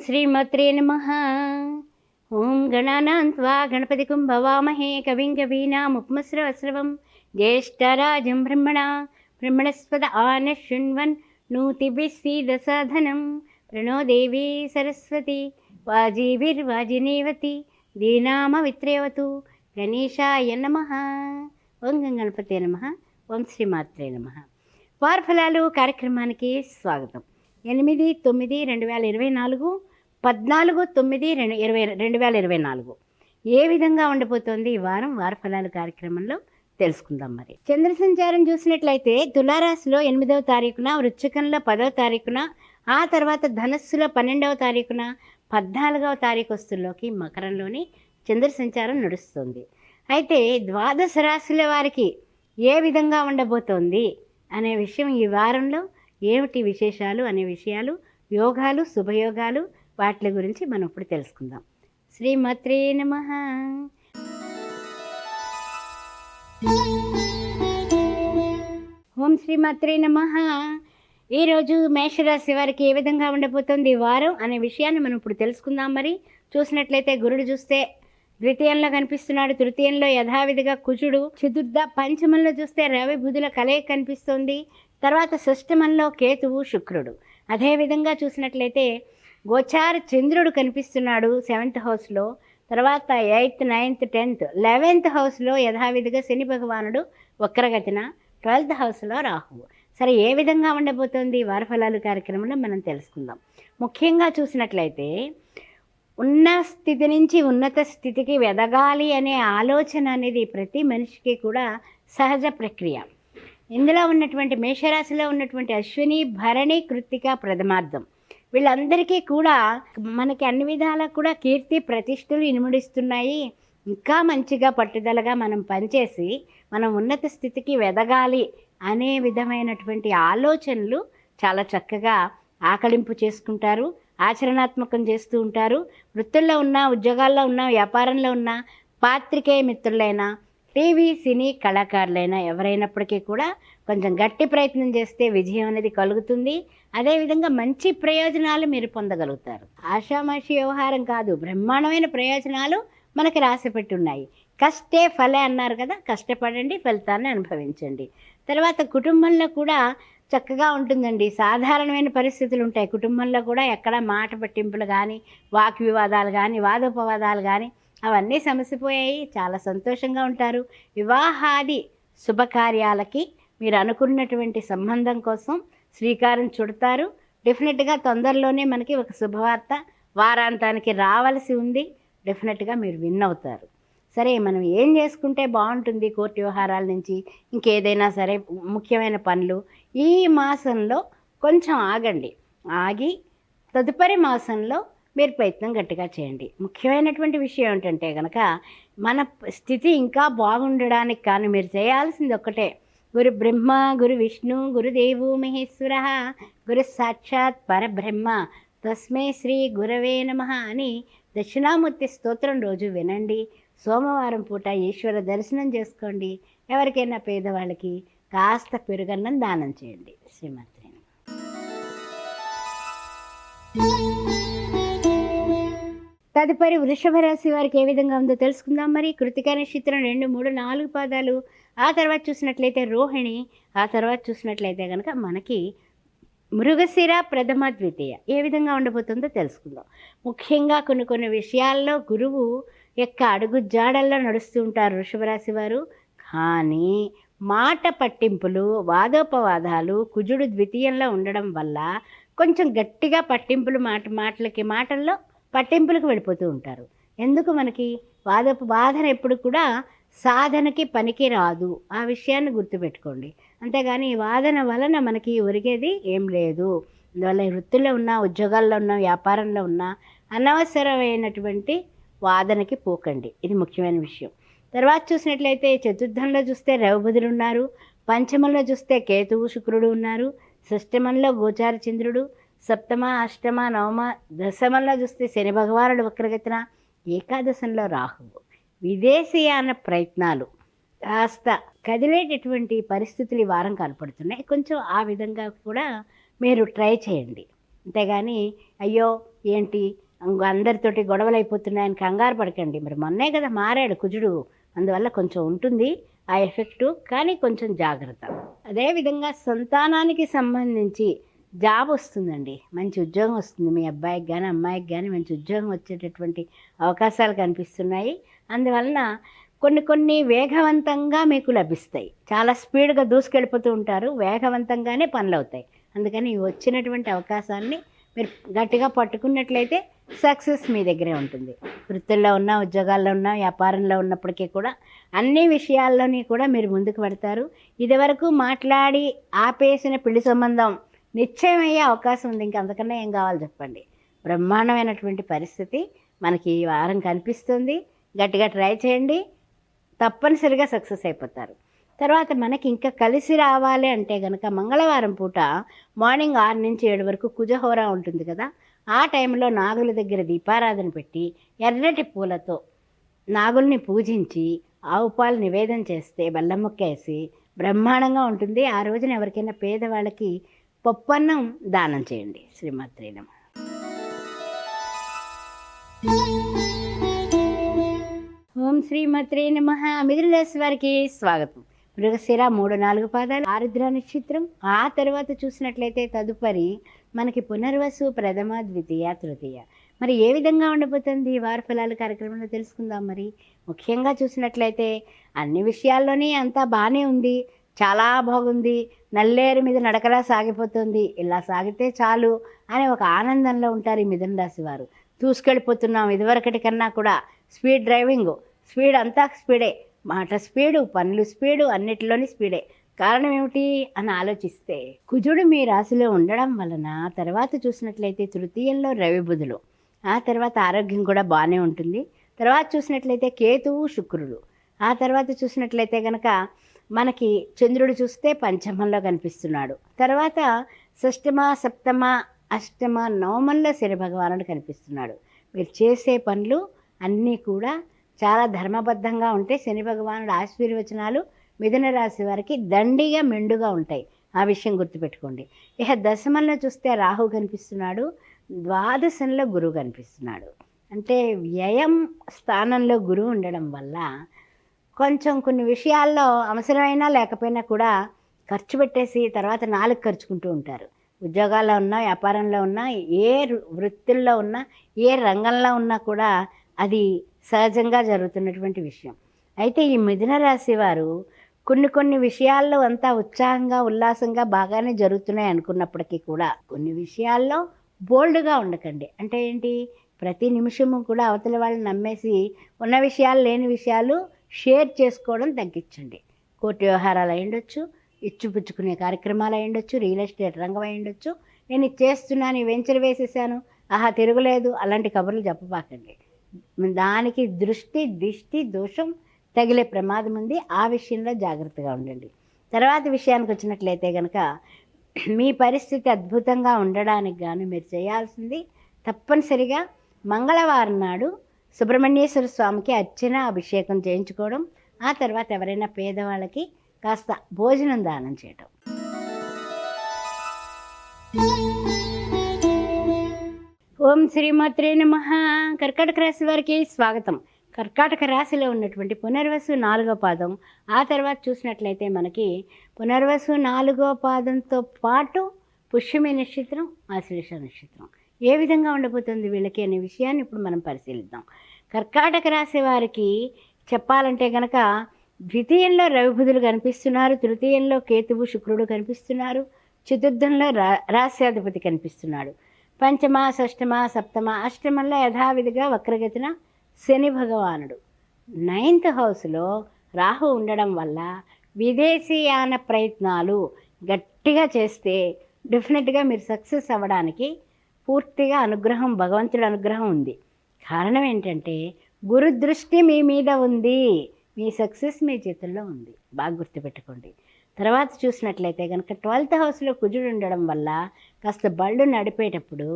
శ్రీమాత్రే నమః. ఓం గణానాం త్వా గణపతిం భవామహే కవిం కవీనాముపమశ్రవస్రవం జ్యేష్ఠరాజం బ్రహ్మణస్పద ఆనశృణ్వన్ నూతిభిः सीदसाधनं प्रणो देवी सरस्वती वाजीभिर्वाजिनीवती दीनामवित्रेवतु गणेशाय नमः. ఓం గణపతే నమః. ఓం శ్రీమాత్రే నమః. వారఫలాలు కార్యక్రమానికి స్వాగతం. 8/9/2024, 14/9/2024 ఏ విధంగా ఉండబోతోంది ఈ వారం వారఫలాలు కార్యక్రమంలో తెలుసుకుందాం. మరి చంద్ర సంచారం చూసినట్లయితే తులారాశిలో 8వ తారీఖున, వృశ్చికంలో 10వ తారీఖున, ఆ తర్వాత ధనస్సులో 12వ తారీఖున, 14వ తారీఖు వస్తుల్లోకి మకరంలోని చంద్ర సంచారం నడుస్తుంది. అయితే ద్వాదశ రాశుల వారికి ఏ విధంగా ఉండబోతోంది అనే విషయం, ఈ వారంలో ఏమిటి విశేషాలు అనే విషయాలు, యోగాలు, శుభయోగాలు, వాటి గురించి మనం ఇప్పుడు తెలుసుకుందాం. శ్రీమాత్రే నమః. ఓం శ్రీమాత్రే నమః. ఈరోజు మేషరాశి వారికి ఏ విధంగా ఉండబోతోంది ఈ వారం అనే విషయాన్ని మనం ఇప్పుడు తెలుసుకుందాం. మరి చూసినట్లయితే గురుడు చూస్తే ద్వితీయంలో కనిపిస్తున్నాడు, తృతీయంలో యథావిధిగా కుజుడు, చతుర్థ పంచమంలో చూస్తే రవి బుధుల కలయిక కనిపిస్తుంది. తర్వాత షష్టమంలో కేతువు, శుక్రుడు. అదేవిధంగా చూసినట్లయితే గోచార చంద్రుడు కనిపిస్తున్నాడు 7th హౌస్లో. తర్వాత 8th, 9th, 10th, 11th హౌస్లో యథావిధిగా శని భగవానుడు వక్రగతిన, 12th హౌస్లో రాహువు. సరే, ఏ విధంగా ఉండబోతోంది వారఫలాలు కార్యక్రమంలో మనం తెలుసుకుందాం. ముఖ్యంగా చూసినట్లయితే ఉన్న స్థితి నుంచి ఉన్నత స్థితికి ఎదగాలి అనే ఆలోచన అనేది ప్రతి మనిషికి కూడా సహజ ప్రక్రియ. ఇందులో ఉన్నటువంటి మేషరాశిలో ఉన్నటువంటి అశ్విని, భరణి, కృత్తిక, ప్రథమార్థం వీళ్ళందరికీ కూడా మనకి అన్ని విధాలా కూడా కీర్తి ప్రతిష్టలు ఇనుముడిస్తున్నాయి. ఇంకా మంచిగా పట్టుదలగా మనం పనిచేసి మనం ఉన్నత స్థితికి ఎదగాలి అనే విధమైనటువంటి ఆలోచనలు చాలా చక్కగా ఆకలింపు చేసుకుంటారు, ఆచరణాత్మకం చేస్తూ ఉంటారు. వృత్తుల్లో ఉన్న, ఉద్యోగాల్లో ఉన్న, వ్యాపారంలో ఉన్న, పాత్రికేయ మిత్రులైనా, టీవీ సినీ కళాకారులైనా ఎవరైనప్పటికీ కూడా కొంచెం గట్టి ప్రయత్నం చేస్తే విజయం అనేది కలుగుతుంది. అదేవిధంగా మంచి ప్రయోజనాలు మీరు పొందగలుగుతారు. ఆషామాషి వ్యవహారం కాదు, బ్రహ్మాండమైన ప్రయోజనాలు మనకి రాసిపెట్టి ఉన్నాయి. కష్టే ఫలే అన్నారు కదా, కష్టపడండి, ఫలితాన్ని అనుభవించండి. తర్వాత కుటుంబంలో కూడా చక్కగా ఉంటుందండి. సాధారణమైన పరిస్థితులు ఉంటాయి కుటుంబంలో కూడా. ఎక్కడ మాట పట్టింపులు కానీ, వాక్ వివాదాలు కానీ, వాదోపవాదాలు కానీ అవన్నీ సమసిపోయాయి. చాలా సంతోషంగా ఉంటారు. వివాహాది శుభకార్యాలకి మీరు అనుకున్నటువంటి సంబంధం కోసం శ్రీకారం చుడతారు. డెఫినెట్గా తొందరలోనే మనకి ఒక శుభవార్త వారాంతానికి రావాల్సి ఉంది. డెఫినెట్గా మీరు విన్ అవుతారు. సరే, మనం ఏం చేసుకుంటే బాగుంటుంది? కోర్టు వ్యవహారాల నుంచి ఇంకేదైనా సరే ముఖ్యమైన పనులు ఈ మాసంలో కొంచెం ఆగండి. ఆగి తదుపరి మాసంలో మీరు ప్రయత్నం గట్టిగా చేయండి. ముఖ్యమైనటువంటి విషయం ఏంటంటే కనుక మన స్థితి ఇంకా బాగుండడానికి కానీ మీరు చేయాల్సింది ఒక్కటే. గురు బ్రహ్మ, గురు విష్ణు, గురుదేవు మహేశ్వర, గురు సాక్షాత్ పరబ్రహ్మ, తస్మై శ్రీ గురవే నమః అని దక్షిణామూర్తి స్తోత్రం రోజు వినండి. సోమవారం పూట ఈశ్వర దర్శనం చేసుకోండి. ఎవరికైనా పేదవాళ్ళకి కాస్త పెరుగన్నం దానం చేయండి. శ్రీమాత్రే. తదుపరి వృషభ రాశి వారికి ఏ విధంగా ఉందో తెలుసుకుందాం. మరి కృతిక నక్షత్రం 2, 3, 4 పాదాలు, ఆ తర్వాత చూసినట్లయితే రోహిణి, ఆ తర్వాత చూసినట్లయితే కనుక మనకి మృగశిర, ప్రథమ, ద్వితీయ ఏ విధంగా ఉండబోతుందో తెలుసుకుందాం. ముఖ్యంగా కొన్ని విషయాల్లో గురువు యొక్క అడుగు జాడల్లో నడుస్తూ ఉంటారు వృషభ రాశి వారు. కానీ మాట పట్టింపులు, వాదోపవాదాలు, కుజుడు ద్వితీయంలో ఉండడం వల్ల కొంచెం గట్టిగా పట్టింపులు మాటల్లో పట్టింపులకు వెళ్ళిపోతూ ఉంటారు. ఎందుకు? మనకి వాదన ఎప్పుడు కూడా సాధనకి పనికి రాదు. ఆ విషయాన్ని గుర్తుపెట్టుకోండి. అంతేగాని ఈ వాదన వలన మనకి ఒరిగేది ఏం లేదు. అందువల్ల వృత్తుల్లో ఉన్న, ఉద్యోగాల్లో ఉన్న, వ్యాపారంలో ఉన్న అనవసరమైనటువంటి వాదనకి పోకండి. ఇది ముఖ్యమైన విషయం. తర్వాత చూసినట్లయితే చతుర్థంలో చూస్తే రవి బుధులు ఉన్నారు, పంచమంలో చూస్తే కేతువు, శుక్రుడు ఉన్నారు, షష్టమంలో గోచార చంద్రుడు, సప్తమ, అష్టమ, నవమ, దశమంలో చూస్తే శని భగవానుడు వక్రగతిన, ఏకాదశంలో రాహువు. విదేశీయాన ప్రయత్నాలు కాస్త కదిలేటటువంటి పరిస్థితులు ఈ వారం కనపడుతున్నాయి. కొంచెం ఆ విధంగా కూడా మీరు ట్రై చేయండి. అంతేగాని అయ్యో ఏంటి అందరితోటి గొడవలు అయిపోతున్నాయని కంగారు పడకండి. మరి మొన్నే కదా మారాడు కుజుడు, అందువల్ల కొంచెం ఉంటుంది ఆ ఎఫెక్టు, కానీ కొంచెం జాగ్రత్త. అదేవిధంగా సంతానానికి సంబంధించి జాబ్ వస్తుందండి, మంచి ఉద్యోగం వస్తుంది. మీ అబ్బాయికి కానీ అమ్మాయికి కానీ మంచి ఉద్యోగం వచ్చేటటువంటి అవకాశాలు కనిపిస్తున్నాయి. అందువలన కొన్ని వేగవంతంగా మీకు లభిస్తాయి. చాలా స్పీడ్గా దూసుకెళ్ళిపోతూ ఉంటారు, వేగవంతంగానే పనులు అవుతాయి. అందుకని వచ్చినటువంటి అవకాశాన్ని మీరు గట్టిగా పట్టుకున్నట్లయితే సక్సెస్ మీ దగ్గరే ఉంటుంది. వృత్తుల్లో ఉన్న, ఉద్యోగాల్లో ఉన్న, వ్యాపారంలో ఉన్నప్పటికీ కూడా అన్ని విషయాల్లోని కూడా మీరు ముందుకు పెడతారు. ఇదివరకు మాట్లాడి ఆపేసిన పెళ్లి సంబంధం నిశ్చయమయ్యే అవకాశం ఉంది. ఇంక అంతకన్నా ఏం కావాలి చెప్పండి. బ్రహ్మాండమైనటువంటి పరిస్థితి మనకి ఈ వారం కనిపిస్తుంది. గట్టిగా ట్రై చేయండి, తప్పనిసరిగా సక్సెస్ అయిపోతారు. తర్వాత మనకి ఇంకా కలిసి రావాలి అంటే కనుక మంగళవారం పూట మార్నింగ్ 6 నుంచి 7 వరకు కుజహోరా ఉంటుంది కదా, ఆ టైంలో నాగుల దగ్గర దీపారాధన పెట్టి ఎర్రటి పూలతో నాగుల్ని పూజించి ఆవు పాలు నివేదన చేస్తే బెల్లం ముక్క వేసి బ్రహ్మాండంగా ఉంటుంది. ఆ రోజున ఎవరికైనా పేదవాళ్ళకి పప్పన్నం దానం చేయండి. శ్రీమాత్రే నమః. ఓం శ్రీమాత్రే నమః. మిథున రాశి వారికి స్వాగతం. మృగశిర 3-4 పాదాలు, ఆరుద్ర నక్షత్రం. ఆ తర్వాత చూసినట్లయితే తదుపరి మనకి పునర్వసు, ప్రథమ, ద్వితీయ, తృతీయ. మరి ఏ విధంగా ఉండబోతుంది వార ఫలాలు కార్యక్రమంలో తెలుసుకుందాం. మరి ముఖ్యంగా చూసినట్లయితే అన్ని విషయాల్లోనే అంతా బాగానే ఉంది, చాలా బాగుంది, నల్లేరు మీద నడకలా సాగిపోతుంది, ఇలా సాగితే చాలు అనే ఒక ఆనందంలో ఉంటారు ఈ మిథున రాశి వారు. దూసుకెళ్ళిపోతున్నాం, ఇదివరకటి కన్నా కూడా స్పీడ్ డ్రైవింగ్, స్పీడ్ అంతా స్పీడే, మాట స్పీడు, పనులు స్పీడు, అన్నిటిలోని స్పీడే. కారణం ఏమిటి అని ఆలోచిస్తే కుజుడు మీ రాశిలో ఉండడం వలన తర్వాత చూసినట్లయితే తృతీయంలో రవి బుధులు, ఆ తర్వాత ఆరోగ్యం కూడా బాగానే ఉంటుంది. తర్వాత చూసినట్లయితే కేతువు శుక్రుడు, ఆ తర్వాత చూసినట్లయితే కనుక మనకి చంద్రుడు చూస్తే పంచమంలో కనిపిస్తున్నాడు. తర్వాత షష్టమ, సప్తమ, అష్టమ, నవమంలో శని భగవానుడు కనిపిస్తున్నాడు. మీరు చేసే పనులు అన్నీ కూడా చాలా ధర్మబద్ధంగా ఉంటే శని భగవానుడు ఆశీర్వచనాలు మిథున రాశి వారికి దండిగా మెండుగా ఉంటాయి. ఆ విషయం గుర్తుపెట్టుకోండి. ఇక దశమంలో చూస్తే రాహు కనిపిస్తున్నాడు, ద్వాదశంలో గురువు కనిపిస్తున్నాడు. అంటే వ్యయం స్థానంలో గురువు ఉండడం వల్ల కొంచెం కొన్ని విషయాల్లో అవసరమైనా లేకపోయినా కూడా ఖర్చు పెట్టేసి తర్వాత 4 ఖర్చుకుంటూ ఉంటారు. ఉద్యోగాల్లో ఉన్నా, వ్యాపారంలో ఉన్నా, ఏ వృత్తుల్లో ఉన్నా, ఏ రంగంలో ఉన్నా కూడా అది సహజంగా జరుగుతున్నటువంటి విషయం. అయితే ఈ మిథున రాశి వారు కొన్ని విషయాల్లో అంతా ఉత్సాహంగా, ఉల్లాసంగా బాగానే జరుగుతున్నాయి అనుకున్నప్పటికీ కూడా కొన్ని విషయాల్లో బోల్డ్గా ఉండకండి. అంటే ఏంటి, ప్రతి నిమిషము కూడా అవతల వాళ్ళని నమ్మేసి ఉన్న విషయాలు లేని విషయాలు షేర్ చేసుకోవడం తగ్గించండి. కోర్టు వ్యవహారాలు అయి ఉండొచ్చు, ఇచ్చిపుచ్చుకునే కార్యక్రమాలు అయి ఉండొచ్చు, రియల్ ఎస్టేట్ రంగం అయి ఉండొచ్చు, నేను ఇది చేస్తున్నాను, ఈ వెంచర్ వేసేసాను, ఆహా తిరగలేదు, అలాంటి కబుర్లు చెప్పబాకండి. దానికి దిష్టి దోషం తగిలే ప్రమాదం ఉంది. ఆ విషయంలో జాగ్రత్తగా ఉండండి. తర్వాత విషయానికి వచ్చినట్లయితే కనుక మీ పరిస్థితి అద్భుతంగా ఉండడానికి గాను మీరు చేయాల్సింది తప్పనిసరిగా మంగళవారం నాడు సుబ్రహ్మణ్యేశ్వర స్వామికి అర్చన, అభిషేకం చేయించుకోవడం, ఆ తర్వాత ఎవరైనా పేదవాళ్ళకి కాస్త భోజనం దానం చేయటం. ఓం శ్రీమాత్రే నమః. కర్కాటక రాశి వారికి స్వాగతం. కర్కాటక రాశిలో ఉన్నటువంటి పునర్వసు 4వ పాదం, ఆ తర్వాత చూసినట్లయితే మనకి పునర్వసు 4వ పాదంతో పాటు పుష్యమి నక్షత్రం, ఆశ్లేష నక్షత్రం. ఏ విధంగా ఉండబోతుంది వీళ్ళకి అనే విషయాన్ని ఇప్పుడు మనం పరిశీలిద్దాం. కర్కాటక రాశి వారికి చెప్పాలంటే కనుక ద్వితీయంలో రవి బుధులు కనిపిస్తున్నారు, తృతీయంలో కేతువు శుక్రుడు కనిపిస్తున్నారు, చతుర్థంలో రాస్యాధిపతి కనిపిస్తున్నాడు, పంచమ, షష్టమ, సప్తమ, అష్టమంలో యథావిధిగా వక్రగతిన శని భగవానుడు, 9th హౌస్లో రాహు ఉండడం వల్ల విదేశీయాన ప్రయత్నాలు గట్టిగా చేస్తే డెఫినెట్గా మీరు సక్సెస్ అవ్వడానికి పూర్తిగా అనుగ్రహం, భగవంతుడి అనుగ్రహం ఉంది. కారణం ఏంటంటే గురు దృష్టి మీ మీద ఉంది, మీ సక్సెస్ మీ చేతుల్లో ఉంది, బాగా గుర్తుపెట్టుకోండి. తర్వాత చూసినట్లయితే కనుక 12th హౌస్లో కుజుడు ఉండడం వల్ల కాస్త బళ్ళు నడిపేటప్పుడు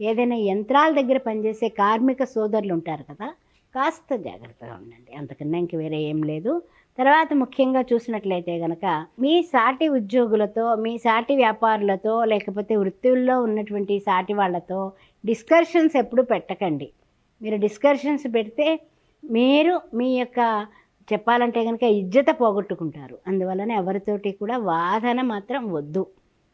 ఏదైనా యంత్రాల దగ్గర పనిచేసే కార్మిక సోదరులు ఉంటారు కదా, కాస్త జాగ్రత్తగా ఉండండి, అంతకన్నా ఇంక వేరే ఏం లేదు. తర్వాత ముఖ్యంగా చూసినట్లయితే కనుక మీ సాటి ఉద్యోగులతో, మీ సాటి వ్యాపారులతో, లేకపోతే వృత్తుల్లో ఉన్నటువంటి సాటి వాళ్ళతో డిస్కషన్స్ ఎప్పుడు పెట్టకండి. మీరు డిస్కషన్స్ పెడితే మీరు మీ యొక్క చెప్పాలంటే కనుక ఇజ్జత పోగొట్టుకుంటారు. అందువలన ఎవరితోటి కూడా వాదన మాత్రం వద్దు,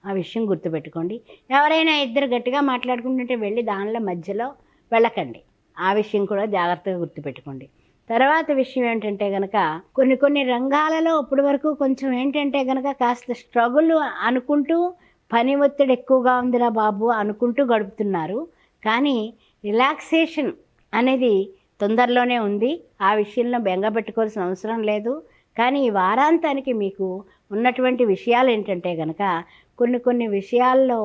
ఆ విషయం గుర్తుపెట్టుకోండి. ఎవరైనా ఇద్దరు గట్టిగా మాట్లాడుకుంటుంటే వెళ్ళి దానిలో మధ్యలో వెళ్ళకండి, ఆ విషయం కూడా జాగ్రత్తగా గుర్తుపెట్టుకోండి. తర్వాత విషయం ఏంటంటే కనుక కొన్ని రంగాలలో ఇప్పటి వరకు కొంచెం ఏంటంటే కనుక కాస్త స్ట్రగుల్ అనుకుంటూ పని ఒత్తిడి ఎక్కువగా ఉందిరా బాబు అనుకుంటూ గడుపుతున్నారు. కానీ రిలాక్సేషన్ అనేది తొందరలోనే ఉంది, ఆ విషయంలో బెంగ పెట్టుకోవాల్సిన అవసరం లేదు. కానీ ఈ వారాంతానికి మీకు ఉన్నటువంటి విషయాలు ఏంటంటే కనుక కొన్ని విషయాల్లో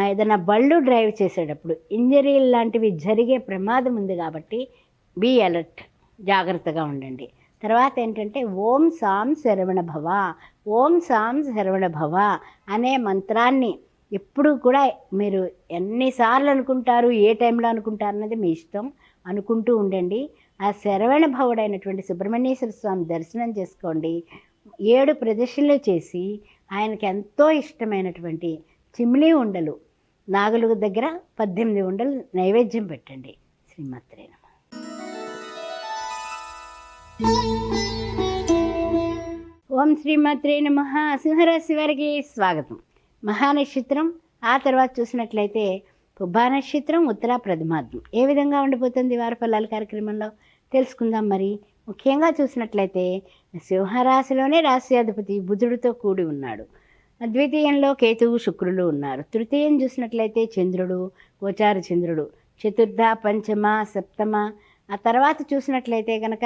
ఏదైనా బళ్ళు డ్రైవ్ చేసేటప్పుడు ఇంజరీలు లాంటివి జరిగే ప్రమాదం ఉంది. కాబట్టి బీ అలర్ట్, జాగ్రత్తగా ఉండండి. తర్వాత ఏంటంటే ఓం సాం శరవణ భవ, ఓం సాం శరవణ భవ అనే మంత్రాన్ని ఎప్పుడు కూడా మీరు ఎన్నిసార్లు అనుకుంటారు, ఏ టైంలో అనుకుంటారు అన్నది మీ ఇష్టం, అనుకుంటూ ఉండండి. ఆ శరవణ భవుడైనటువంటి సుబ్రహ్మణ్యేశ్వర స్వామి దర్శనం చేసుకోండి. 7 ప్రదక్షిణలు చేసి ఆయనకి ఎంతో ఇష్టమైనటువంటి చిమ్లీ ఉండలు, నాగుల దగ్గర 18 ఉండలు నైవేద్యం పెట్టండి. శ్రీమాత్రే నమః. ఓం శ్రీమాత్రే నమః. సింహరాశి వారికి స్వాగతం. మహానక్షత్రం, ఆ తర్వాత చూసినట్లయితే పుబ్బా నక్షత్రం, ఉత్తర ప్రథమార్థం. ఏ విధంగా ఉండిపోతుంది వార ఫలాల కార్యక్రమంలో తెలుసుకుందాం. మరి ముఖ్యంగా చూసినట్లయితే సింహరాశిలోనే రాశ్యాధిపతి బుధుడితో కూడి ఉన్నాడు. ద్వితీయంలో కేతువు శుక్రులు ఉన్నారు. తృతీయం చూసినట్లయితే చంద్రుడు, గోచార చంద్రుడు, చతుర్థ పంచమ సప్తమ. ఆ తర్వాత చూసినట్లయితే కనుక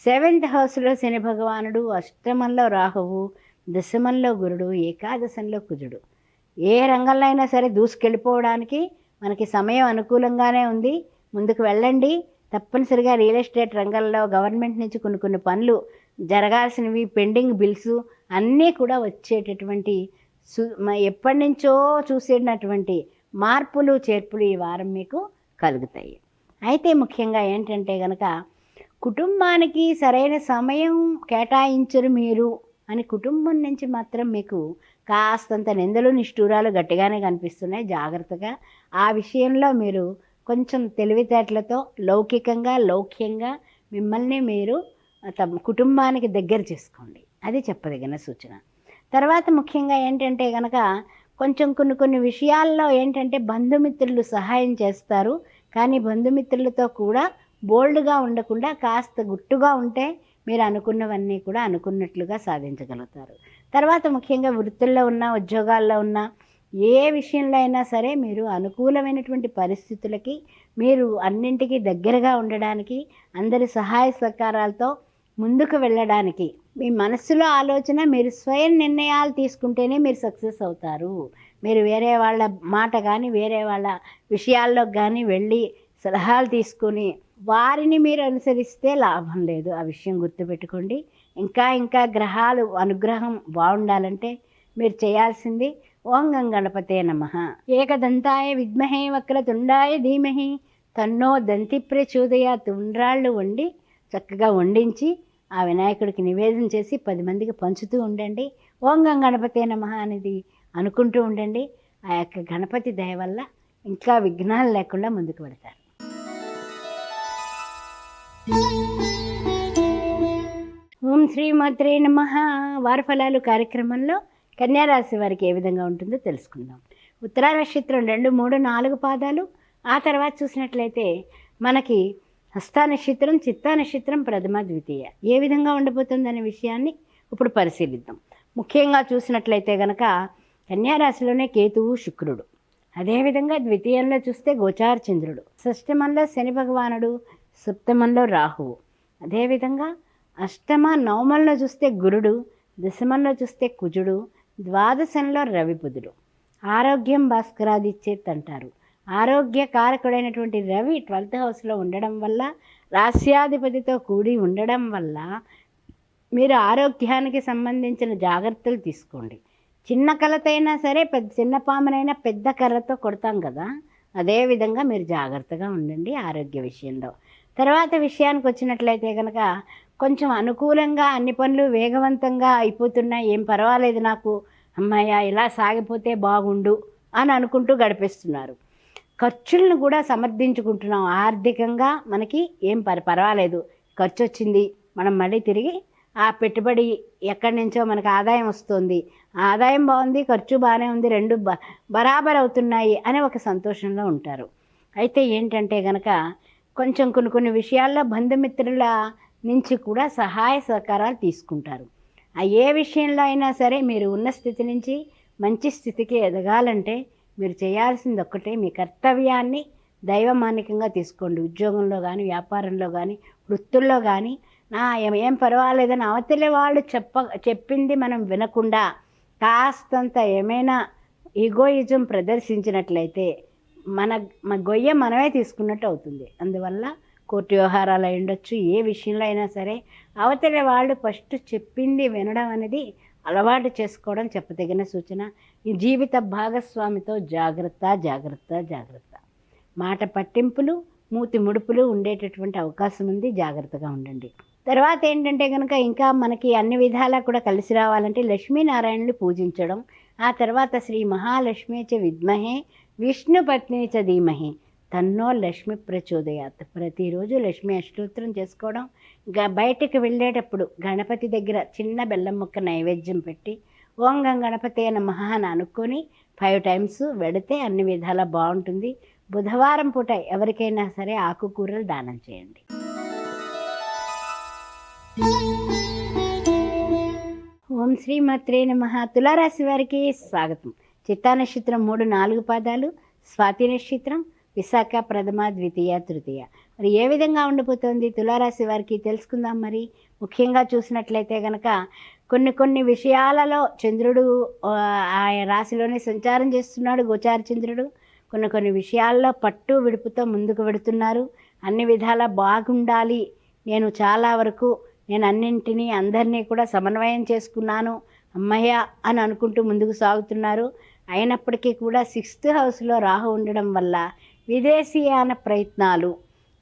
7th హౌస్లో శని భగవానుడు, అష్టమంలో రాహువు, దశమంలో గురుడు, ఏకాదశంలో కుజుడు. ఏ రంగంలో అయినా సరే దూసుకెళ్ళిపోవడానికి మనకి సమయం అనుకూలంగానే ఉంది. ముందుకు వెళ్ళండి. తప్పనిసరిగా రియల్ ఎస్టేట్ రంగంలో గవర్నమెంట్ నుంచి కొన్ని పనులు జరగాల్సినవి, పెండింగ్ బిల్స్ అన్నీ కూడా వచ్చేటటువంటి ఎప్పటి నుంచో చూసేటటువంటి మార్పులు చేర్పులు ఈ వారం మీకు కలుగుతాయి. అయితే ముఖ్యంగా ఏంటంటే కనుక కుటుంబానికి సరైన సమయం కేటాయించరు మీరు అని కుటుంబం నుంచి మాత్రం మీకు కాస్తంత నిందలు నిష్ఠూరాలు గట్టిగానే కనిపిస్తున్నాయి. జాగ్రత్తగా ఆ విషయంలో మీరు కొంచెం తెలివితేటలతో లౌక్యంగా మిమ్మల్ని మీరు తమ కుటుంబానికి దగ్గర చేసుకోండి, అది చెప్పదగిన సూచన. తర్వాత ముఖ్యంగా ఏంటంటే కనుక కొంచెం కొన్ని విషయాల్లో ఏంటంటే బంధుమిత్రులు సహాయం చేస్తారు. కానీ బంధుమిత్రులతో కూడా బోల్డ్గా ఉండకుండా కాస్త గుట్టుగా ఉంటే మీరు అనుకున్నవన్నీ కూడా అనుకున్నట్లుగా సాధించగలుగుతారు. తర్వాత ముఖ్యంగా వృత్తుల్లో ఉన్న, ఉద్యోగాల్లో ఉన్న, ఏ విషయంలో అయినా సరే మీరు అనుకూలమైనటువంటి పరిస్థితులకి మీరు అన్నింటికీ దగ్గరగా ఉండడానికి, అందరి సహాయ సహకారాలతో ముందుకు వెళ్ళడానికి మీ మనస్సులో ఆలోచన, మీరు స్వయం నిర్ణయాలు తీసుకుంటేనే మీరు సక్సెస్ అవుతారు. మీరు వేరే వాళ్ళ మాట కానీ వేరే వాళ్ళ విషయాల్లో కానీ వెళ్ళి సలహాలు తీసుకుని వారిని మీరు అనుసరిస్తే లాభం లేదు, ఆ విషయం గుర్తుపెట్టుకోండి. ఇంకా గ్రహాలు అనుగ్రహం బాగుండాలంటే మీరు చేయాల్సింది ఓం గం గణపతే నమః, ఏకదంతాయ విద్మహే వక్రతుండాయ ధీమహి తన్నో దంతి ప్రచోదయాత్. ఉండ్రాళ్ళు వండి చక్కగా వండించి ఆ వినాయకుడికి నివేదన చేసి 10 మందికి పంచుతూ ఉండండి. ఓం గం గణపతే నమః అనేది అనుకుంటూ ఉండండి. ఆ యొక్క గణపతి దయ వల్ల ఇంకా విఘ్నాలు లేకుండా ముందుకు వెళతారు. ఓం శ్రీమాత్రే నమః. వార ఫలాలు కార్యక్రమంలో కన్యారాశి వారికి ఏ విధంగా ఉంటుందో తెలుసుకుందాం. ఉత్తరా నక్షత్రం 2, 3, 4 పాదాలు. ఆ తర్వాత చూసినట్లయితే మనకి హస్తా నక్షత్రం, చిత్తా నక్షత్రం ప్రథమ ద్వితీయ ఏ విధంగా ఉండబోతుందనే విషయాన్ని ఇప్పుడు పరిశీలిద్దాం. ముఖ్యంగా చూసినట్లయితే కనుక కన్యారాశిలోనే కేతువు శుక్రుడు, అదేవిధంగా ద్వితీయంలో చూస్తే గోచార చంద్రుడు, షష్టమంలో శని భగవానుడు, సప్తమంలో రాహువు, అదేవిధంగా అష్టమ నవమంలో చూస్తే గురుడు, దశమంలో చూస్తే కుజుడు, ద్వాదశంలో రవి బుధుడు. ఆరోగ్యం భాస్కరాదిచ్చేత్ అంటారు. ఆరోగ్య కారకుడైనటువంటి రవి 12th హౌస్లో ఉండడం వల్ల, రాస్యాధిపతితో కూడి ఉండడం వల్ల మీరు ఆరోగ్యానికి సంబంధించిన జాగ్రత్తలు తీసుకోండి. చిన్న కలతైనా సరే చిన్న పామునైనా పెద్ద కర్రతో కొడతాం కదా, అదేవిధంగా మీరు జాగ్రత్తగా ఉండండి ఆరోగ్య విషయంలో. తర్వాత విషయానికి వచ్చినట్లయితే కనుక కొంచెం అనుకూలంగా అన్ని పనులు వేగవంతంగా అయిపోతున్నాయి, ఏం పర్వాలేదు నాకు, అమ్మాయ ఇలా సాగిపోతే బాగుండు అని అనుకుంటూ గడిపేస్తున్నారు. ఖర్చులను కూడా సమర్థించుకుంటున్నాం. ఆర్థికంగా మనకి ఏం పర్వాలేదు, ఖర్చు వచ్చింది, మనం మళ్ళీ తిరిగి ఆ పెట్టుబడి ఎక్కడి నుంచో మనకు ఆదాయం వస్తుంది, ఆదాయం బాగుంది, ఖర్చు బాగానే ఉంది, రెండు బరాబర్ అవుతున్నాయి అనే ఒక సంతోషంలో ఉంటారు. అయితే ఏంటంటే కనుక కొంచెం కొన్ని విషయాల్లో బంధుమిత్రుల నుంచి కూడా సహాయ సహకారాలు తీసుకుంటారు. ఏ విషయంలో అయినా సరే మీరు ఉన్న స్థితి నుంచి మంచి స్థితికి ఎదగాలంటే మీరు చేయాల్సింది ఒక్కటే, మీ కర్తవ్యాన్ని దైవమానికంగా తీసుకోండి. ఉద్యోగంలో కానీ, వ్యాపారంలో కానీ, వృత్తుల్లో కానీ ఏం పర్వాలేదని అవతలి వాళ్ళు చెప్పింది మనం వినకుండా కాస్తంత ఏమైనా ఈగోయిజం ప్రదర్శించినట్లయితే మన గొయ్య మనమే తీసుకున్నట్టు అవుతుంది. అందువల్ల కోర్టు వ్యవహారాలు అయి ఉండొచ్చు, ఏ విషయంలో అయినా సరే అవతలి వాళ్ళు ఫస్ట్ చెప్పింది వినడం అనేది అలవాటు చేసుకోవడం చెప్పదగిన సూచన. ఈ జీవిత భాగస్వామితో జాగ్రత్త జాగ్రత్త జాగ్రత్త. మాట పట్టింపులు, మూతి ముడుపులు ఉండేటటువంటి అవకాశం ఉంది, జాగ్రత్తగా ఉండండి. తర్వాత ఏంటంటే కనుక ఇంకా మనకి అన్ని విధాలా కూడా కలిసి రావాలంటే లక్ష్మీనారాయణుని పూజించడం, ఆ తర్వాత శ్రీ మహాలక్ష్మీ చ విద్మహే విష్ణుపత్ని చ ధీమహి తన్నో లక్ష్మి ప్రచోదయాత్. ప్రతిరోజు లక్ష్మీ అష్టోత్తరం చేసుకోవడం, బయటకు వెళ్ళేటప్పుడు గణపతి దగ్గర చిన్న బెల్లం ముక్క నైవేద్యం పెట్టి ఓం గణపతే నమః అని అనుకొని 5 times వెడితే అన్ని విధాలా బాగుంటుంది. బుధవారం పూట ఎవరికైనా సరే ఆకుకూరలు దానం చేయండి. ఓం శ్రీ మాత్రే నమః. తులారాశి వారికి స్వాగతం. చిత్తా నక్షత్రం 3, 4 పాదాలు, స్వాతి నక్షత్రం, విశాఖ ప్రథమ, ద్వితీయ, తృతీయ. మరి ఏ విధంగా ఉండిపోతుంది తులారాశి వారికి తెలుసుకుందాం. మరి ముఖ్యంగా చూసినట్లయితే కనుక కొన్ని విషయాలలో చంద్రుడు ఆ రాశిలోనే సంచారం చేస్తున్నాడు, గోచార చంద్రుడు. కొన్ని విషయాల్లో పట్టు విడుపుతో ముందుకు వెడుతున్నారు. అన్ని విధాలా బాగుండాలి, నేను అన్నింటినీ అందరినీ కూడా సమన్వయం చేసుకున్నాను అమ్మయ్య అని అనుకుంటూ ముందుకు సాగుతున్నారు. అయినప్పటికీ కూడా 6th హౌస్లో రాహు ఉండడం వల్ల విదేశీయాన ప్రయత్నాలు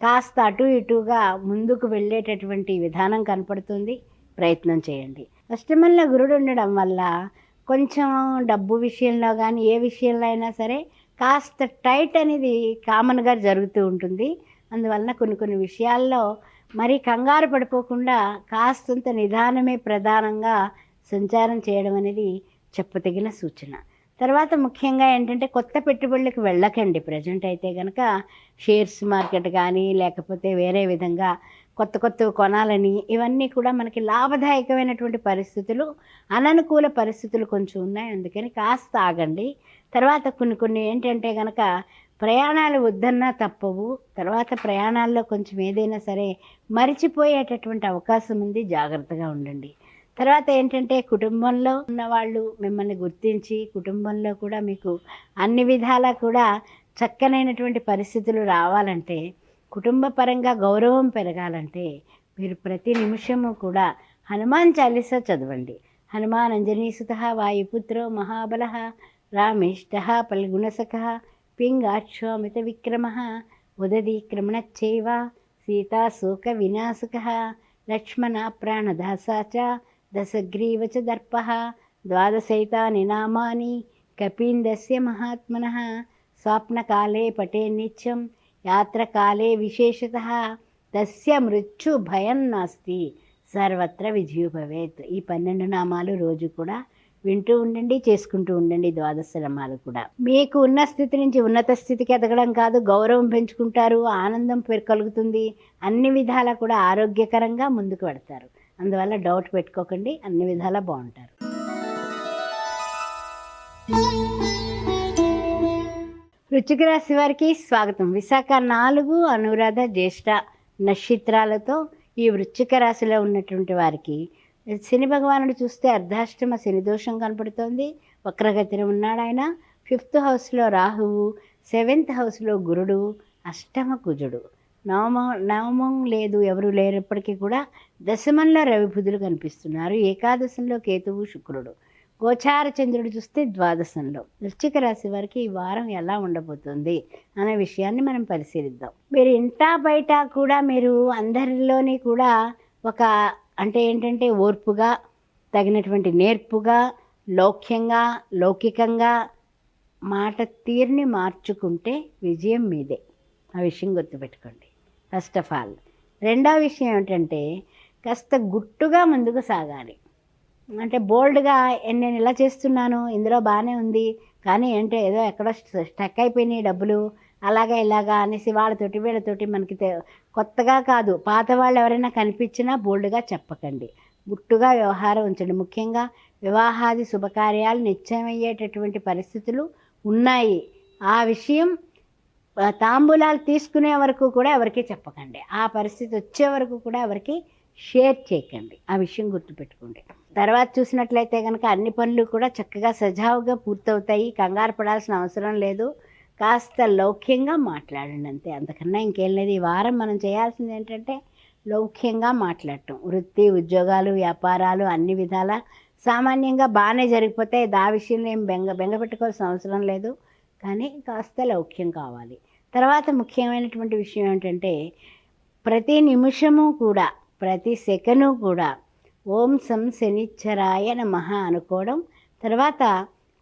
కాస్త అటు ఇటుగా ముందుకు వెళ్ళేటటువంటి విధానం కనపడుతుంది. ప్రయత్నం చేయండి. అష్టమంలో గురుడు ఉండడం వల్ల కొంచెం డబ్బు విషయంలో కానీ ఏ విషయంలో అయినా సరే కాస్త టైట్ అనేది కామన్గా జరుగుతూ ఉంటుంది. అందువలన కొన్ని విషయాల్లో మరి కంగారు పడిపోకుండా కాస్తంత నిదానమే ప్రధానంగా సంచారం చేయడం అనేది చెప్పదగిన సూచన. తర్వాత ముఖ్యంగా ఏంటంటే కొత్త పెట్టుబడులకు వెళ్ళకండి. ప్రజెంట్ అయితే కనుక షేర్స్ మార్కెట్ కానీ లేకపోతే వేరే విధంగా కొత్త కొనాలని ఇవన్నీ కూడా మనకి లాభదాయకమైనటువంటి పరిస్థితులు, అననుకూల పరిస్థితులు కొంచెం ఉన్నాయి. అందుకని కాస్త ఆగండి. తర్వాత కొన్ని ఏంటంటే కనుక ప్రయాణాలు వద్దన్నా తప్పవు. తర్వాత ప్రయాణాల్లో కొంచెం ఏదైనా సరే మరిచిపోయేటటువంటి అవకాశం ఉంది, జాగ్రత్తగా ఉండండి. తర్వాత ఏంటంటే కుటుంబంలో ఉన్నవాళ్ళు మిమ్మల్ని గుర్తించి కుటుంబంలో కూడా మీకు అన్ని విధాలా కూడా చక్కనైనటువంటి పరిస్థితులు రావాలంటే, కుటుంబ పరంగా గౌరవం పెరగాలంటే మీరు ప్రతి నిమిషము కూడా హనుమాన్ చాలీసా చదవండి. హనుమాన్ అంజనీసుతః వాయుపుత్రో మహాబలః రామేష్టః ఫల్గుణసఖః పింగాక్షోమిత విక్రమః ఉదదీక్రమణచ్చైవ సీతాశోక వినాశకః లక్ష్మణ ప్రాణదాసా చ దశగ్రీవ చ దర్పః ద్వాదశైతాని నామాని కపీందస్య మహాత్మనః స్వప్నకాలే పటే నిత్యం యాత్రకాలే విశేషతః తస్య మృత్యు భయం నాస్తి సర్వత్ర విజయో భవేత్. ఈ 12 నామాలు రోజు కూడా వింటూ ఉండండి, చేసుకుంటూ ఉండండి. ద్వాదశ నామాలు కూడా మీకు ఉన్న స్థితి నుంచి ఉన్నత స్థితికి ఎదగడం కాదు, గౌరవం పెంచుకుంటారు, ఆనందం కలుగుతుంది, అన్ని విధాలా కూడా ఆరోగ్యకరంగా ముందుకు పెడతారు. అందువల్ల డౌట్ పెట్టుకోకండి, అన్ని విధాలా బాగుంటారు. వృశ్చిక రాశి వారికి స్వాగతం. విశాఖ 4, అనురాధ, జ్యేష్ఠ నక్షత్రాలతో ఈ వృశ్చిక రాశిలో ఉన్నటువంటి వారికి శని భగవానుడు చూస్తే అర్ధాష్టమ శని దోషం కనపడుతోంది. వక్రగతిన ఉన్నాడు ఆయన. 5th హౌస్లో రాహువు, 7th హౌస్లో గురుడు, అష్టమ కుజుడు, నవమం లేదు, ఎవరు లేనప్పటికీ కూడా దశమంలో రవి బుధులు కనిపిస్తున్నారు. ఏకాదశంలో కేతువు, శుక్రుడు. గోచార చంద్రుడు చూస్తే ద్వాదశంలో. వృశ్చిక రాశి వారికి ఈ వారం ఎలా ఉండబోతుంది అనే విషయాన్ని మనం పరిశీలిద్దాం. మీరు ఇంటా బయట కూడా మీరు అందరిలోని కూడా ఒక అంటే ఏంటంటే ఓర్పుగా, తగినటువంటి నేర్పుగా, లౌక్యంగా, లౌకికంగా మాట తీరుని మార్చుకుంటే విజయం మీదే. ఆ విషయం గుర్తుపెట్టుకోండి ఫస్ట్ ఆఫ్ ఆల్. రెండో విషయం ఏమిటంటే కాస్త గుట్టుగా ముందుకు సాగాలి. అంటే బోల్డ్గా నేను ఇలా చేస్తున్నాను, ఇందులో బాగానే ఉంది, కానీ ఏంటో ఏదో ఎక్కడో స్టక్ అయిపోయినాయి డబ్బులు, అలాగా ఇలాగా అనేసి వాళ్ళతోటి వీళ్ళతోటి మనకి కొత్తగా కాదు, పాత వాళ్ళు ఎవరైనా కనిపించినా బోల్డ్గా చెప్పకండి. గుట్టుగా వ్యవహారం ఉంచండి. ముఖ్యంగా వివాహాది శుభకార్యాలు నిశ్చయమయ్యేటటువంటి పరిస్థితులు ఉన్నాయి. ఆ విషయం తాంబూలాలు తీసుకునే వరకు కూడా ఎవరికి చెప్పకండి. ఆ పరిస్థితి వచ్చే వరకు కూడా ఎవరికి షేర్ చేయకండి. ఆ విషయం గుర్తుపెట్టుకోండి. తర్వాత చూసినట్లయితే కనుక అన్ని పనులు కూడా చక్కగా సజావుగా పూర్తవుతాయి. కంగారు పడాల్సిన అవసరం లేదు. కాస్త లౌక్యంగా మాట్లాడండి అంతే, అంతకన్నా ఇంకేం లేదు. ఈ వారం మనం చేయాల్సింది ఏంటంటే లౌక్యంగా మాట్లాడటం. వృత్తి, ఉద్యోగాలు, వ్యాపారాలు అన్ని విధాల సామాన్యంగా బాగానే జరిగిపోతాయి. ఆ విషయంలో ఏం బెంగ పెట్టుకోవాల్సిన అవసరం లేదు, కానీ కాస్త లౌక్యం కావాలి. తర్వాత ముఖ్యమైనటువంటి విషయం ఏంటంటే ప్రతి నిమిషము కూడా, ప్రతి సెకను కూడా ఓం సం శనిచ్చరాయ నమః అనుకోవడం. తర్వాత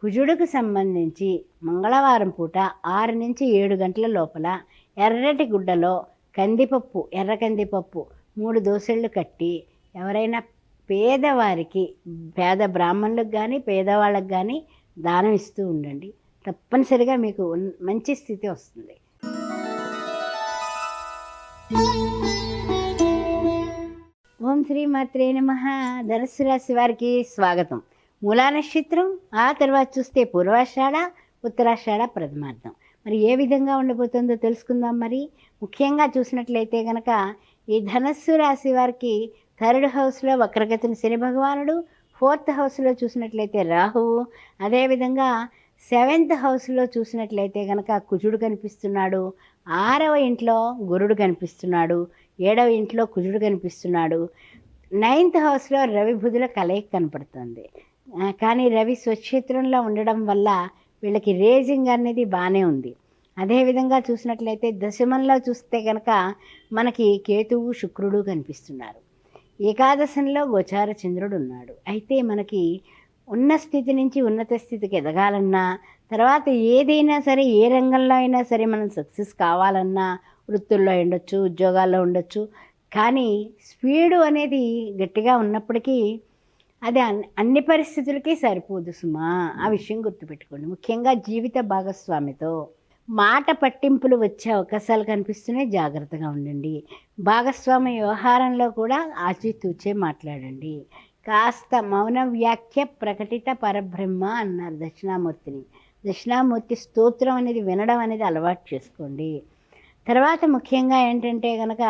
కుజుడికి సంబంధించి మంగళవారం పూట 6 నుంచి 7 గంటల లోపల ఎర్రటి గుడ్డలో కందిపప్పు, ఎర్ర కందిపప్పు 3 దోసెళ్ళు కట్టి ఎవరైనా పేదవారికి, పేద బ్రాహ్మణులకు కానీ పేదవాళ్ళకి కానీ దానం ఇస్తూ ఉండండి. తప్పనిసరిగా మీకు మంచి స్థితి వస్తుంది. ఓం శ్రీ మాత్రే నమః. ధనుస్సు రాశి వారికి స్వాగతం. మూలా నక్షత్రం, ఆ తర్వాత చూస్తే పూర్వాషాఢ, ఉత్తరాషాఢ ప్రథమార్థం. మరి ఏ విధంగా ఉండబోతుందో తెలుసుకుందాం. మరి ముఖ్యంగా చూసినట్లయితే కనుక ఈ ధనస్సు రాశి వారికి 3rd హౌస్లో వక్రగతిని శని భగవానుడు, 4th హౌస్లో చూసినట్లయితే రాహువు, అదేవిధంగా 7th హౌస్లో చూసినట్లయితే కనుక కుజుడు కనిపిస్తున్నాడు, 6వ ఇంట్లో గురుడు కనిపిస్తున్నాడు, 7వ ఇంట్లో కుజుడు కనిపిస్తున్నాడు, 9th హౌస్లో రవి బుధుల కలయిక కనపడుతుంది. కానీ రవి స్వక్షేత్రంలో ఉండడం వల్ల వీళ్ళకి రేజింగ్ అనేది బాగానే ఉంది. అదేవిధంగా చూసినట్లయితే దశమంలో చూస్తే కనుక మనకి కేతువు, శుక్రుడు కనిపిస్తున్నారు. ఏకాదశంలో గోచార చంద్రుడు ఉన్నాడు. అయితే మనకి ఉన్న స్థితి నుంచి ఉన్నత స్థితికి ఎదగాలన్నా, తర్వాత ఏదైనా సరే ఏ రంగంలో అయినా సరే మనం సక్సెస్ కావాలన్నా, వృత్తుల్లో ఉండొచ్చు, ఉద్యోగాల్లో ఉండొచ్చు, కానీ స్పీడు అనేది గట్టిగా ఉన్నప్పటికీ అది అన్ని పరిస్థితులకి సరిపోదు సుమా. ఆ విషయం గుర్తుపెట్టుకోండి. ముఖ్యంగా జీవిత భాగస్వామితో మాట పట్టింపులు వచ్చే అవకాశాలు కనిపిస్తున్నాయి, జాగ్రత్తగా ఉండండి. భాగస్వామి వ్యవహారంలో కూడా ఆచితూచే మాట్లాడండి. కాస్త మౌన వ్యాఖ్య ప్రకటిత పరబ్రహ్మ అన్నారు దక్షిణామూర్తిని. దక్షిణామూర్తి స్తోత్రం అనేది వినడం అనేది అలవాటు చేసుకోండి. తర్వాత ముఖ్యంగా ఏంటంటే కనుక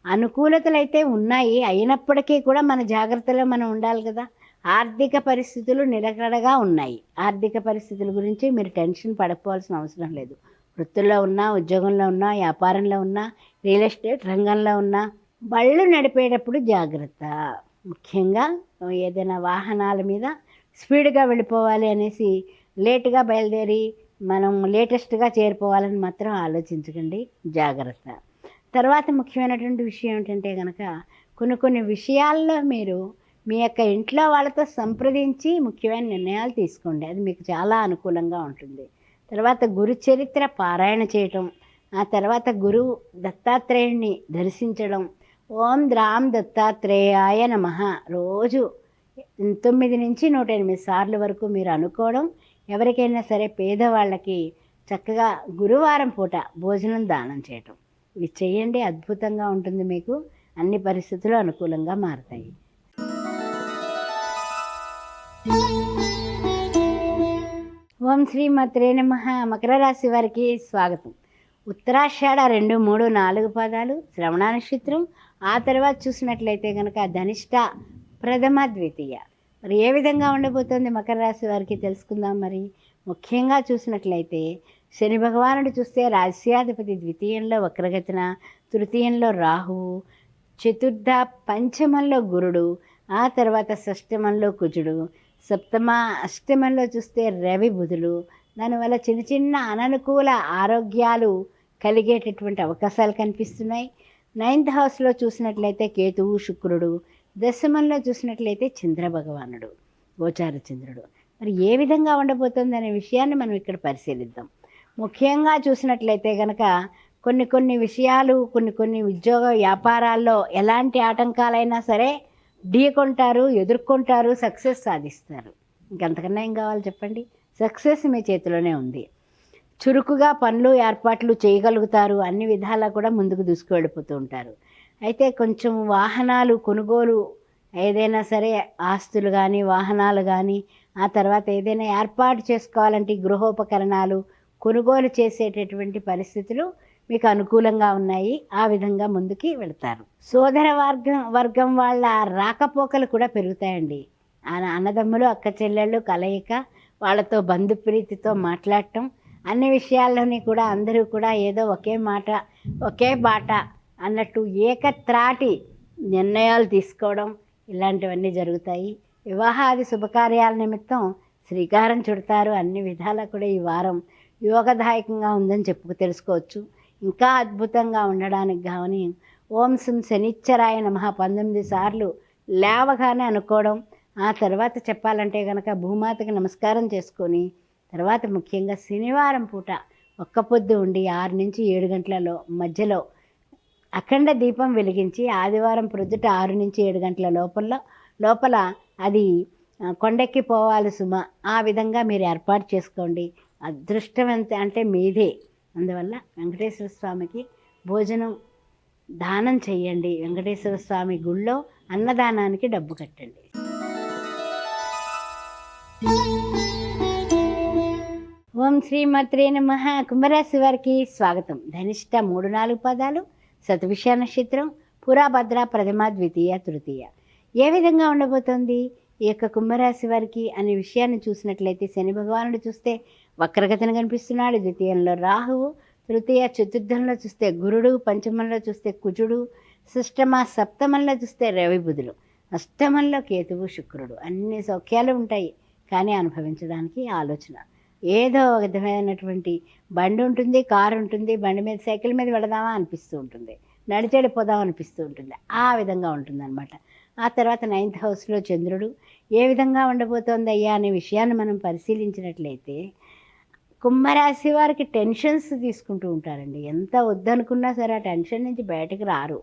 అనుకూలతలు అయితే ఉన్నాయి, అయినప్పటికీ కూడా మన జాగ్రత్తలో మనం ఉండాలి కదా. ఆర్థిక పరిస్థితులు నిలకడగా ఉన్నాయి. ఆర్థిక పరిస్థితుల గురించి మీరు టెన్షన్ పడిపోవాల్సిన అవసరం లేదు. వృత్తుల్లో ఉన్నా, ఉద్యోగంలో ఉన్నా, వ్యాపారంలో ఉన్నా, రియల్ ఎస్టేట్ రంగంలో ఉన్నా, బళ్ళు నడిపేటప్పుడు జాగ్రత్త. ముఖ్యంగా ఏదైనా వాహనాల మీద స్పీడ్గా వెళ్ళిపోవాలి అనేసి లేటుగా బయలుదేరి మనం లేటెస్ట్గా చేరిపోవాలని మాత్రం ఆలోచించకండి, జాగ్రత్త. తర్వాత ముఖ్యమైనటువంటి విషయం ఏమిటంటే కనుక కొన్ని విషయాల్లో మీరు మీ యొక్క ఇంట్లో వాళ్ళతో సంప్రదించి ముఖ్యమైన నిర్ణయాలు తీసుకోండి. అది మీకు చాలా అనుకూలంగా ఉంటుంది. తర్వాత గురు చరిత్ర పారాయణ చేయటం, ఆ తర్వాత గురువు దత్తాత్రేయుడిని దర్శించడం. ఓం ద్రాం దత్తాత్రేయాయ నమః రోజు 9 నుంచి 108 సార్లు వరకు మీరు అనుకోవడం. ఎవరికైనా సరే పేదవాళ్ళకి చక్కగా గురువారం పూట భోజనం దానం చేయటం. ఇవి చేయండి, అద్భుతంగా ఉంటుంది. మీకు అన్ని పరిస్థితులు అనుకూలంగా మారుతాయి. ఓం శ్రీ మాత్రే నమః. మకర రాశి వారికి స్వాగతం. ఉత్తరాషాఢ 2, 3, 4 పాదాలు, శ్రవణ నక్షత్రం, ఆ తర్వాత చూసినట్లయితే కనుక ధనిష్ట ప్రథమ, ద్వితీయ. మరి ఏ విధంగా ఉండబోతోంది మకర రాశి వారికి తెలుసుకుందాం. మరి ముఖ్యంగా చూసినట్లయితే శని భగవానుడు చూస్తే రాజ్యాధిపతి ద్వితీయంలో వక్రగతిన, తృతీయంలో రాహువు, చతుర్థ పంచమంలో గురుడు, ఆ తర్వాత షష్టమంలో కుజుడు, సప్తమ అష్టమంలో చూస్తే రవి బుధులు. దానివల్ల చిన్న చిన్న అననుకూల ఆరోగ్యాలు కలిగేటటువంటి అవకాశాలు కనిపిస్తున్నాయి. 9th హౌస్లో చూసినట్లయితే కేతువు శుక్రుడు, దశమంలో చూసినట్లయితే చంద్ర భగవానుడు, గోచార చంద్రుడు. మరి ఏ విధంగా ఉండబోతుంది అనే విషయాన్ని మనం ఇక్కడ పరిశీలిద్దాం. ముఖ్యంగా చూసినట్లయితే కనుక కొన్ని విషయాలు, కొన్ని ఉద్యోగ వ్యాపారాల్లో ఎలాంటి ఆటంకాలైనా సరే ఢీకొంటారు, ఎదుర్కొంటారు, సక్సెస్ సాధిస్తారు. ఇంకంతకన్నా ఏం కావాలి చెప్పండి? సక్సెస్ మీ చేతిలోనే ఉంది. చురుకుగా పనులు ఏర్పాట్లు చేయగలుగుతారు. అన్ని విధాలా కూడా ముందుకు దూసుకువెళ్ళిపోతూ ఉంటారు. అయితే కొంచెం వాహనాలు కొనుగోలు, ఏదైనా సరే ఆస్తులు కానీ వాహనాలు కానీ, ఆ తర్వాత ఏదైనా ఏర్పాటు చేసుకోవాలంటే గృహోపకరణాలు కొనుగోలు చేసేటటువంటి పరిస్థితులు మీకు అనుకూలంగా ఉన్నాయి. ఆ విధంగా ముందుకి వెళతారు. సోదర వర్గం వాళ్ళ రాకపోకలు కూడా పెరుగుతాయండి. అన్నదమ్ములు అక్క చెల్లెళ్ళు కలయిక, వాళ్ళతో బంధుప్రీతితో మాట్లాడటం, అన్ని విషయాల్లోని కూడా అందరూ కూడా ఏదో ఒకే మాట ఒకే బాట అన్నట్టు ఏకత్రాటి నిర్ణయాలు తీసుకోవడం, ఇలాంటివన్నీ జరుగుతాయి. వివాహాది శుభకార్యాల నిమిత్తం శ్రీకారం చుడతారు. అన్ని విధాలా కూడా ఈ వారం యోగదాయకంగా ఉందని తెలుసుకోవచ్చు. ఇంకా అద్భుతంగా ఉండడానికి కానీ ఓం సం శనిచ్చరాయ నమః 19 సార్లు లేవగానే అనుకోవడం. ఆ తర్వాత చెప్పాలంటే కనుక భూమాతకి నమస్కారం చేసుకొని తర్వాత ముఖ్యంగా శనివారం పూట ఒక్క పొద్దు ఉండి 6 నుంచి 7 గంటల మధ్యలో అఖండ దీపం వెలిగించి ఆదివారం ప్రొద్దుట 6 నుంచి 7 గంటల లోపల అది కొండెక్కి పోవాలి సుమ. ఆ విధంగా మీరు ఏర్పాటు చేసుకోండి. అదృష్టం అంటే మీదే. అందువల్ల వెంకటేశ్వర స్వామికి భోజనం దానం చెయ్యండి. వెంకటేశ్వర స్వామి గుళ్ళో అన్నదానానికి డబ్బు కట్టండి. ఓం శ్రీమాత్రే నమః. కుంభరాశి వారికి స్వాగతం. ధనిష్ట 3-4 పాదాలు, శతభిష నక్షత్రం, పురాభద్ర ప్రథమ ద్వితీయ తృతీయ. ఏ విధంగా ఉండబోతోంది ఈ యొక్క కుంభరాశి వారికి అనే విషయాన్ని చూసినట్లయితే శని భగవానుడు చూస్తే వక్రగతిని కనిపిస్తున్నాడు. ద్వితీయంలో రాహువు, తృతీయ చతుర్థంలో చూస్తే గురుడు, పంచమంలో చూస్తే కుజుడు, షష్టమ సప్తమంలో చూస్తే రవి బుధులు, అష్టమంలో కేతువు శుక్రుడు. అన్ని సౌఖ్యాలు ఉంటాయి, కానీ అనుభవించడానికి ఆలోచన. ఏదో ఒక విధమైనటువంటి బండి ఉంటుంది, కారు ఉంటుంది, బండి మీద సైకిల్ మీద వెళదామా అనిపిస్తూ ఉంటుంది, నడిచెడిపోదాం అనిపిస్తూ ఉంటుంది. ఆ విధంగా ఉంటుందన్నమాట. ఆ తర్వాత 9th హౌస్లో చంద్రుడు. ఏ విధంగా ఉండబోతోంది అయ్యా అనే విషయాన్ని మనం పరిశీలించినట్లయితే కుంభరాశి వారికి టెన్షన్స్ తీసుకుంటూ ఉంటారండి. ఎంత వద్దనుకున్నా సరే ఆ టెన్షన్ నుంచి బయటకు రారు.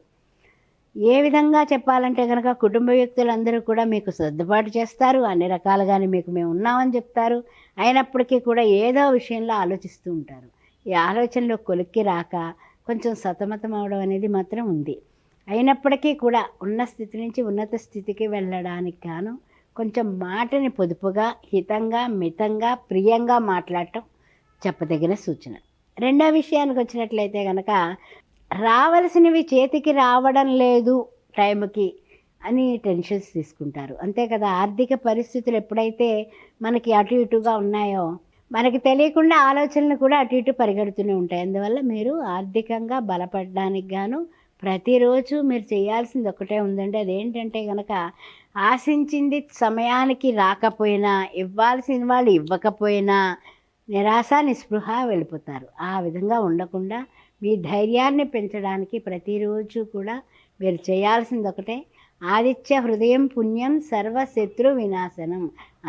ఏ విధంగా చెప్పాలంటే కనుక కుటుంబ వ్యక్తులందరూ కూడా మీకు సర్దుబాటు చేస్తారు. అన్ని రకాలుగానే మేము ఉన్నామని చెప్తారు. అయినప్పటికీ కూడా ఏదో విషయంలో ఆలోచిస్తూ ఉంటారు. ఈ ఆలోచనలో కొలిక్కి రాక కొంచెం సతమతం అవడం అనేది మాత్రం ఉంది. అయినప్పటికీ కూడా ఉన్న స్థితి నుంచి ఉన్నత స్థితికి వెళ్ళడానికి గాను కొంచెం మాటని పొదుపుగా, హితంగా, మితంగా, ప్రియంగా మాట్లాడటం చెప్పదగిన సూచన. రెండో విషయానికి వచ్చినట్లయితే కనుక రావలసినవి చేతికి రావడం లేదు టైంకి అని టెన్షన్స్ తీసుకుంటారు. అంతే కదా, ఆర్థిక పరిస్థితులు ఎప్పుడైతే మనకి అటు ఇటుగా ఉన్నాయో మనకి తెలియకుండా ఆలోచనలు కూడా అటు ఇటు పరిగెడుతూనే ఉంటాయి. అందువల్ల మీరు ఆర్థికంగా బలపడడానికి గాను ప్రతిరోజు మీరు చేయాల్సింది ఒకటే ఉందండి. అదేంటంటే కనుక ఆశించింది సమయానికి రాకపోయినా, ఇవ్వాల్సిన వాళ్ళు ఇవ్వకపోయినా నిరాశ నిస్పృహ వెళ్ళిపోతారు. ఆ విధంగా ఉండకుండా మీ ధైర్యాన్ని పెంచడానికి ప్రతిరోజు కూడా మీరు చేయాల్సింది ఒకటే. ఆదిత్య హృదయం పుణ్యం సర్వశత్రు వినాశనం.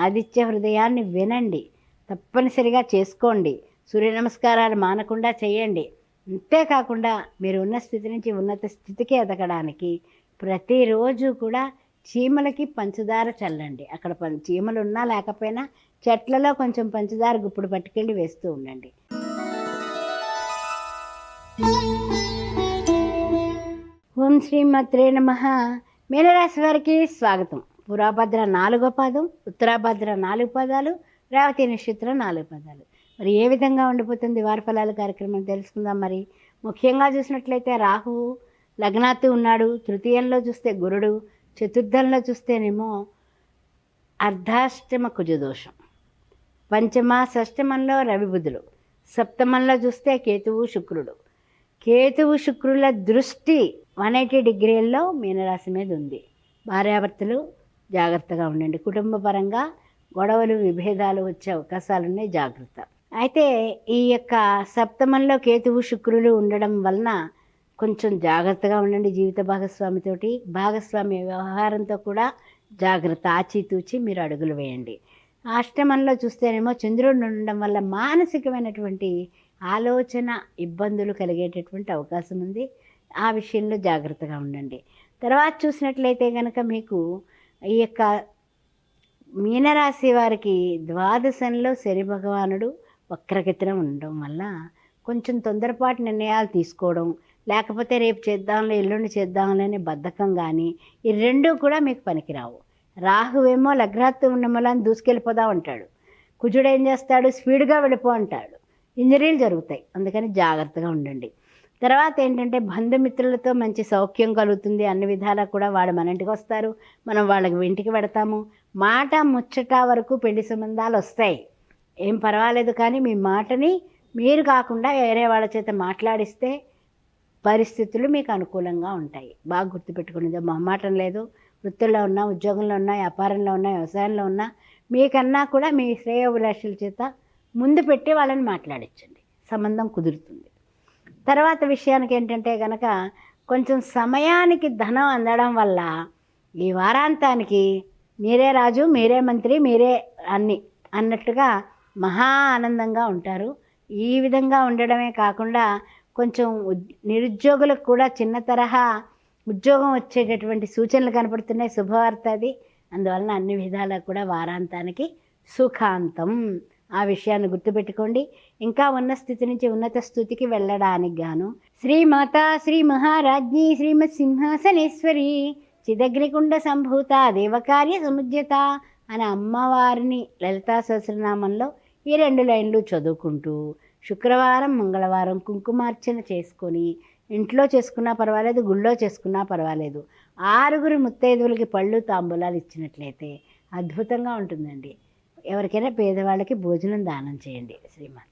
ఆదిత్య హృదయాన్ని వినండి, తప్పనిసరిగా చేసుకోండి. సూర్య నమస్కారాలు మానకుండా చేయండి. అంతేకాకుండా మీరు ఉన్న స్థితి నుంచి ఉన్నత స్థితికి ఎదగడానికి ప్రతిరోజు కూడా చీమలకి పంచదార చల్లండి. అక్కడ చీమలు ఉన్నా లేకపోయినా చెట్లలో కొంచెం పంచదార గుప్పుడు పట్టుకెళ్ళి వేస్తూ ఉండండి. ఓం శ్రీమాత్రే నమః. మీనరాశి వారికి స్వాగతం. పురాభద్ర 4వ పాదం, ఉత్తరాభద్ర 4 పాదాలు, రేవతి నక్షత్రం 4 పాదాలు. మరి ఏ విధంగా ఉండిపోతుంది వార ఫలాల కార్యక్రమం తెలుసుకుందాం. మరి ముఖ్యంగా చూసినట్లయితే రాహువు లగ్నాత్తు ఉన్నాడు. తృతీయంలో చూస్తే గురుడు, చతుర్థంలో చూస్తేనేమో అర్ధాష్టమ కుజదోషం, పంచమ షష్టమంలో రవి బుధులు, సప్తమంలో చూస్తే కేతువు శుక్రుడు. కేతువు శుక్రుల దృష్టి 180 డిగ్రీల్లో మీనరాశి మీద ఉంది. భార్యాభర్తలు జాగ్రత్తగా ఉండండి. కుటుంబ పరంగా గొడవలు విభేదాలు వచ్చే అవకాశాలు ఉన్నాయి, జాగ్రత్త. అయితే ఈ యొక్క సప్తమంలో కేతువు శుక్రులు ఉండడం వలన కొంచెం జాగ్రత్తగా ఉండండి. జీవిత భాగస్వామితోటి, భాగస్వామి వ్యవహారంతో కూడా జాగ్రత్త, ఆచితూచి మీరు అడుగులు వేయండి. అష్టమంలో చూస్తేనేమో చంద్రుడు ఉండడం వల్ల మానసికమైనటువంటి ఆలోచన ఇబ్బందులు కలిగేటటువంటి అవకాశం ఉంది. ఆ విషయంలో జాగ్రత్తగా ఉండండి. తర్వాత చూసినట్లయితే కనుక మీకు ఈ యొక్క మీనరాశి వారికి ద్వాదశంలో శని భగవానుడు వక్రగతిన ఉండడం వల్ల కొంచెం తొందరపాటు నిర్ణయాలు తీసుకోవడం, లేకపోతే రేపు చేద్దాంలే ఎల్లుండి చేద్దాంలే అనే బద్ధకం కానీ, ఈ రెండూ కూడా మీకు పనికిరావు. రాహువేమో లగ్నాత్తు ఉండడం వల్ల దూసుకెళ్ళిపోదాం అంటాడు, కుజుడు ఏం చేస్తాడు, స్పీడ్గా వెళ్ళిపో అంటాడు, ఇంజరీలు జరుగుతాయి. అందుకని జాగ్రత్తగా ఉండండి. తర్వాత ఏంటంటే బంధుమిత్రులతో మంచి సౌఖ్యం కలుగుతుంది. అన్ని విధాలా కూడా వాళ్ళు మన ఇంటికి వస్తారు, మనం వాళ్ళకి ఇంటికి పెడతాము. మాట ముచ్చట వరకు పెళ్లి సంబంధాలు వస్తాయి, ఏం పర్వాలేదు. కానీ మీ మాటని మీరు కాకుండా వేరే వాళ్ళ చేత మాట్లాడిస్తే పరిస్థితులు మీకు అనుకూలంగా ఉంటాయి. బాగా గుర్తుపెట్టుకునేది, మొహమాటం లేదు. వృత్తుల్లో ఉన్నా, ఉద్యోగంలో ఉన్నా, వ్యాపారంలో ఉన్నా, వ్యవసాయంలో ఉన్నా, మీకన్నా కూడా మీ శ్రేయోభిలాషుల చేత ముందు పెట్టి వాళ్ళని మాట్లాడించండి, సంబంధం కుదురుతుంది. తర్వాత విషయానికి ఏంటంటే కనుక కొంచెం సమయానికి ధనం అందడం వల్ల ఈ వారాంతానికి మీరే రాజు, మీరే మంత్రి, మీరే అన్ని అన్నట్టుగా మహా ఆనందంగా ఉంటారు. ఈ విధంగా ఉండడమే కాకుండా కొంచెం నిరుద్యోగులకు కూడా చిన్న తరహా ఉద్యోగం వచ్చేటటువంటి సూచనలు కనపడుతున్నాయి. శుభవార్త అది. అందువలన అన్ని విధాలా కూడా వారాంతానికి సుఖాంతం. ఆ విషయాన్ని గుర్తుపెట్టుకోండి. ఇంకా ఉన్న స్థితి నుంచి ఉన్నత స్థితికి వెళ్ళడానికి గాను శ్రీమాతా శ్రీ మహారాజ్ఞి శ్రీమత్ సింహాసనేశ్వరి చిదగ్నికుండ సంభూత దేవకార్య సముద్యత అనే అమ్మవారిని లలితా సహస్రనామంలో ఈ 2 లైన్లు చదువుకుంటూ శుక్రవారం మంగళవారం కుంకుమార్చన చేసుకొని, ఇంట్లో చేసుకున్నా పర్వాలేదు, గుళ్ళో చేసుకున్నా పర్వాలేదు, 6 ముత్తైదువులకి పళ్ళు తాంబూలాలు ఇచ్చినట్లయితే అద్భుతంగా ఉంటుందండి. ఎవరికైనా పేదవాళ్ళకి భోజనం దానం చేయండి. శ్రీమాత.